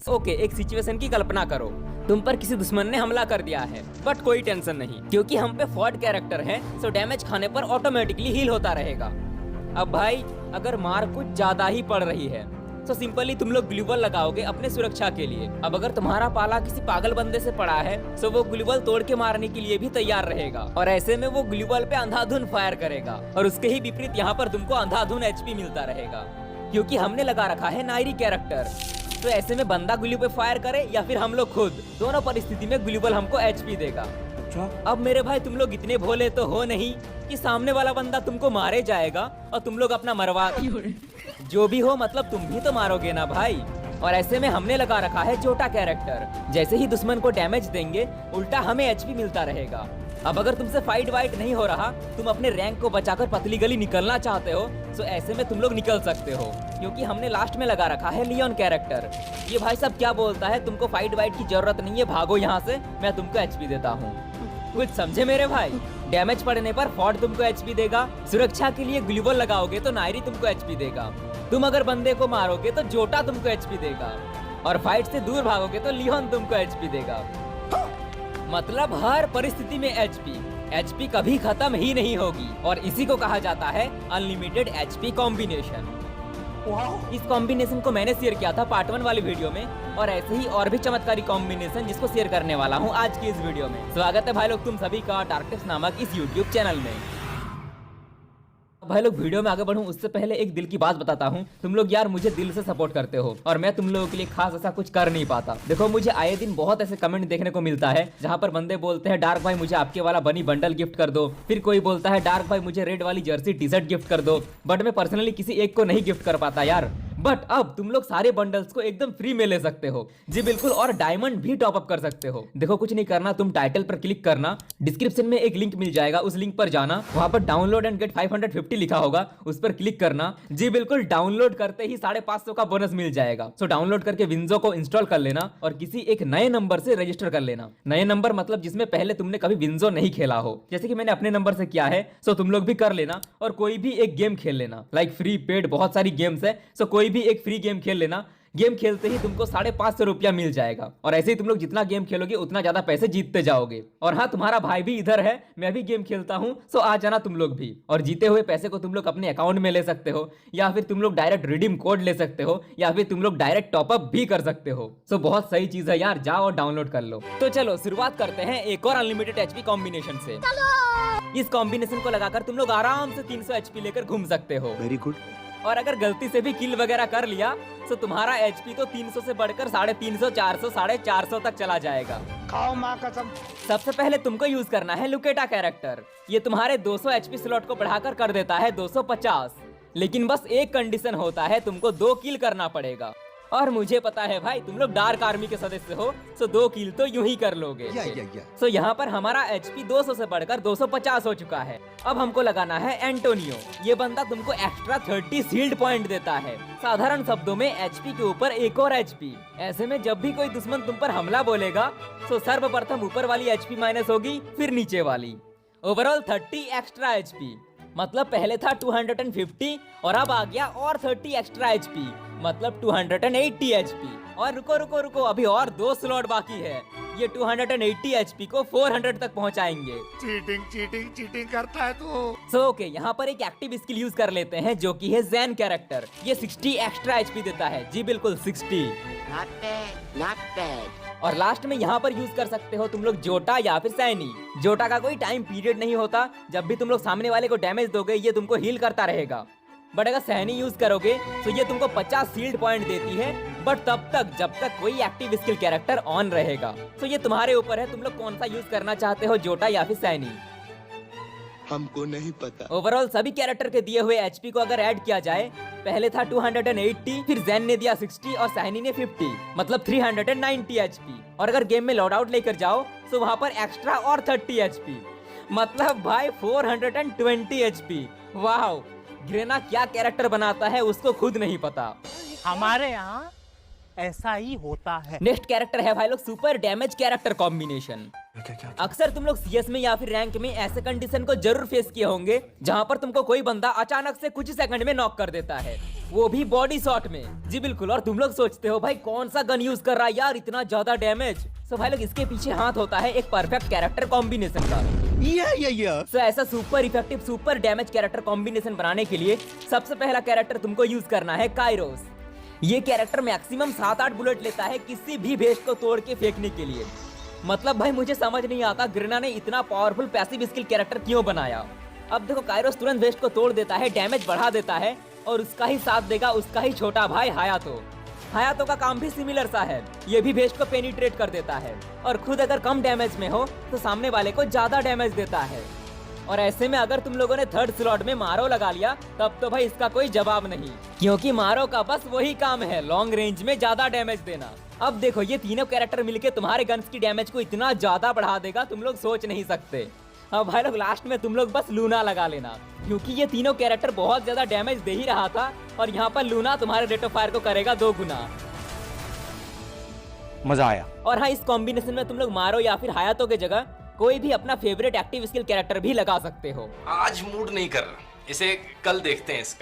Okay, एक situation की कल्पना करो, तुम पर किसी दुश्मन ने हमला कर दिया है, बट कोई टेंशन नहीं क्योंकि हम पे फॉर्ड कैरेक्टर है, सो डैमेज खाने पर ऑटोमेटिकली हील होता रहेगा। अब भाई अगर मार कुछ ज्यादा ही पड़ रही है तो सिंपली तुम लोग ग्लूवल लगाओगे अपने सुरक्षा के लिए। अब अगर तुम्हारा पाला किसी पागल बंदे से पड़ा है तो वो ग्लूवल तोड़ के मारने के लिए भी तैयार रहेगा, और ऐसे में वो ग्लूवल पे अंधाधुन फायर करेगा, और उसके ही विपरीत यहाँ पर तुमको अंधाधुन एचपी मिलता रहेगा क्योंकि हमने लगा रखा है नायरी कैरेक्टर। तो ऐसे में बंदा ग्लू पे फायर करे या फिर हम लोग खुद, दोनों परिस्थिति में ग्लूवल हमको एचपी देगा। अब मेरे भाई तुम लोग इतने भोले तो हो नहीं कि सामने वाला बंदा तुमको मारे जाएगा और तुम लोग अपना मरवा जो भी हो, मतलब तुम भी तो मारोगे ना भाई। और ऐसे में हमने लगा रखा है जोटा कैरेक्टर, जैसे ही दुश्मन को डैमेज देंगे उल्टा हमें एचपी मिलता रहेगा। अब अगर तुमसे फाइट वाइट नहीं हो रहा, तुम अपने रैंक को बचाकर पतली गली निकलना चाहते हो, तो ऐसे में तुम लोग निकल सकते हो क्योंकि हमने लास्ट में लगा रखा है लियोन कैरेक्टर। ये भाई सब क्या बोलता है, तुमको फाइट वाइट की जरूरत नहीं है, भागो यहाँ से, मैं तुमको एचपी देता हूँ। कुछ समझे मेरे भाई? डैमेज पड़ने पर फॉर्ड तुमको एचपी देगा, सुरक्षा के लिए ग्लूवल लगाओगे तो नायरी तुमको एचपी देगा, तुम अगर बंदे को मारोगे तो जोटा तुमको एचपी देगा, और फाइट से दूर भागोगे तो लियोन तुमको एचपी देगा। मतलब हर परिस्थिति में एचपी कभी खत्म ही नहीं होगी, और इसी को कहा जाता है अनलिमिटेड एचपी कॉम्बिनेशन। इस कॉम्बिनेशन को मैंने शेयर किया था पार्ट 1 वाली वीडियो में, और ऐसे ही और भी चमत्कारी कॉम्बिनेशन जिसको शेयर करने वाला हूँ आज की इस वीडियो में। स्वागत है भाई लोग तुम सभी का डार्क नामक इस यूट्यूब चैनल में। भाई लोग वीडियो में आगे बढ़ूं उससे पहले एक दिल की बात बताता हूं, तुम लोग यार मुझे दिल से सपोर्ट करते हो और मैं तुम लोगों के लिए खास ऐसा कुछ कर नहीं पाता। देखो मुझे आए दिन बहुत ऐसे कमेंट देखने को मिलता है जहां पर बंदे बोलते हैं डार्क भाई मुझे आपके वाला बनी बंडल गिफ्ट कर दो, फिर कोई बोलता है डार्क भाई मुझे रेड वाली जर्सी टी शर्ट गिफ्ट कर दो, बट मैं पर्सनली किसी एक को नहीं गिफ्ट कर पाता यार। बट अब तुम लोग सारे बंडल्स को एकदम फ्री में ले सकते हो जी बिल्कुल, और डायमंड भी टॉप अप कर सकते हो। देखो कुछ नहीं करना, तुम टाइटल पर क्लिक करना, डिस्क्रिप्शन में एक लिंक मिल जाएगा, उस लिंक पर जाना, वहां पर डाउनलोड एंड गेट 550 लिखा होगा, उस पर क्लिक करना। जी बिल्कुल, डाउनलोड करते ही 550 का बोनस मिल जाएगा। सो डाउनलोड करके विंजो को इंस्टॉल कर लेना और किसी एक नए नंबर से रजिस्टर कर लेना। नए नंबर मतलब जिसमें पहले तुमने कभी विंजो नहीं खेला हो, जैसे कि मैंने अपने नंबर से किया है। सो तुम लोग भी कर लेना और कोई भी एक गेम खेल लेना, लाइक फ्री पेड बहुत सारी गेम्स है, सो कोई भी एक फ्री गेम खेल लेना। गेम खेलते ही तुमको 550 रुपया मिल जाएगा, और ऐसे ही तुम लोग जितना गेम खेलोगे उतना ज्यादा पैसे जीतते जाओगे। और हाँ, तुम्हारा भाई भी इधर है, मैं भी गेम खेलता हूँ, सो आ जाना तुम लोग भी। और जीते हुए पैसे को तुम लोग अपने अकाउंट में ले सकते हो, या फिर तुम लोग डायरेक्ट रिडीम कोड ले सकते हो, या फिर तुम लोग डायरेक्ट टॉपअप भी कर सकते हो। सो बहुत सही चीज है यार, जाओ और डाउनलोड कर लो। तो चलो शुरुआत करते हैं एक और अनलिमिटेड एचपी कॉम्बिनेशन से। इस कॉम्बिनेशन को लगाकर तुम लोग आराम से 300 एचपी लेकर घूम सकते हो। Very good. और अगर गलती से भी किल वगैरह कर लिया तो तुम्हारा एचपी तो 300 से बढ़कर 350, 400, 450 तक चला जाएगा। खाओ माँ कसम। सबसे पहले तुमको यूज करना है लुकेटा कैरेक्टर। ये तुम्हारे 200 एचपी स्लॉट को बढ़ाकर कर देता है 250, लेकिन बस एक कंडीशन होता है, तुमको 2 किल करना पड़ेगा। और मुझे पता है भाई तुम लोग डार्क आर्मी के सदस्य हो, सो 2 किल तो यूं ही कर लोगे। सो यहाँ पर हमारा एचपी 200 से बढ़कर 250 हो चुका है। अब हमको लगाना है एंटोनियो। ये बंदा तुमको एक्स्ट्रा 30 शील्ड पॉइंट देता है, साधारण शब्दों में एचपी के ऊपर एक और एचपी। ऐसे में जब भी कोई दुश्मन तुम पर हमला बोलेगा तो सर्वप्रथम ऊपर वाली एचपी माइनस होगी, फिर नीचे वाली। ओवरऑल 30 एक्स्ट्रा एचपी, मतलब पहले था 250 और अब आ गया और 30 एक्स्ट्रा एचपी, मतलब 280 एचपी। और रुको रुको रुको, अभी और 2 स्लॉट बाकी है। ये 280 एचपी को 400 तक पहुंचाएंगे। चीटिंग चीटिंग चीटिंग करता है तू। सो ओके, यहाँ पर एक एक्टिव स्किल यूज कर लेते हैं जो कि है ज़ैन कैरेक्टर। ये 60 एक्स्ट्रा एचपी देता है, जी बिल्कुल 60। Not bad, not bad. और लास्ट में यहाँ पर यूज कर सकते हो तुम लोग जोटा या फिर सैनी। जोटा का कोई टाइम पीरियड नहीं होता, जब भी तुम लोग सामने वाले को डैमेज दोगे ये तुमको हील करता रहेगा। बट अगर सैनी यूज करोगे तो ये तुमको 50 शील्ड पॉइंट देती है, बट तब तक जब तक कोई एक्टिव स्किल कैरेक्टर ऑन रहेगा। तो ये तुम्हारे ऊपर है, तुम लोग कौन सा यूज करना चाहते हो, जोटा या फिर सैनी। हमको नहीं पता। ओवरऑल सभी कैरेक्टर के दिए हुए एचपी को अगर ऐड किया जाए, पहले था 280, फिर ज़ैन ने दिया 60 और सैनी ने 50, मतलब 390 एचपी। और अगर गेम में लॉड आउट लेकर जाओ तो वहां पर एक्स्ट्रा और 30 एचपी, मतलब भाई 420 एचपी। वाह, ग्रेना क्या कैरेक्टर बनाता है उसको खुद नहीं पता। हमारे यहाँ ऐसा ही होता है। नेक्स्ट कैरेक्टर है भाई लोग सुपर डैमेज कैरेक्टर कॉम्बिनेशन। अक्सर तुम लोग सीएस में या फिर रैंक में ऐसे कंडीशन को जरूर फेस किए होंगे जहां पर तुमको कोई बंदा अचानक से कुछ ही सेकंड में नॉक कर देता है। वो भी बॉडी शॉट में। जी बिल्कुल। और तुम लोग सोचते हो भाई कौन सा गन यूज कर रहा है यार इतना ज्यादा डैमेज। सो भाई लोग इसके पीछे हाथ होता है एक परफेक्ट कैरेक्टर कॉम्बिनेशन का। सो ऐसा super effective super damage character combination बनाने के लिए सबसे पहला कैरेक्टर तुमको यूज करना है काइरोस। ये कैरेक्टर मैक्सिमम 7-8 बुलेट लेता है किसी भी वेस्ट को तोड़ के फेंकने के लिए। मतलब भाई मुझे समझ नहीं आता ग्रेना ने इतना पावरफुल पैसिव स्किल कैरेक्टर क्यों बनाया। अब देखो काइरोस तुरंत वेस्ट को तोड़ देता है, डैमेज बढ़ा देता है और उसका ही साथ देगा उसका ही छोटा भाई हायातो। हायातो का काम भी सिमिलर सा है, ये भी वेस्ट को पेनिट्रेट कर देता है और खुद अगर कम डैमेज में हो तो सामने वाले को ज्यादा डैमेज देता है। और ऐसे में अगर तुम लोगों ने थर्ड स्लॉट में मारो लगा लिया तब तो भाई इसका कोई जवाब नहीं, क्योंकि मारो का बस वही काम है लॉन्ग रेंज में ज्यादा डैमेज देना। अब देखो ये तीनों कैरेक्टर मिलके तुम्हारे गन्स की डैमेज को इतना ज्यादा बढ़ा देगा तुम लोग सोच नहीं सकते। अब भाई लोग लास्ट में तुम लोग बस लूना लगा लेना, क्योंकि ये तीनों कैरेक्टर बहुत ज्यादा डैमेज दे ही रहा था और यहाँ पर लूना तुम्हारे रेट ऑफ फायर को करेगा 2 गुना। मजा आया। और हाँ इस कॉम्बिनेशन में तुम लोग मारो या फिर हायातो के जगह कोई भी अपना फेवरेट एक्टिव स्किल कैरेक्टर भी लगा सकते हो। आज मूड नहीं कर रहा, इसे कल देखते हैं इसका।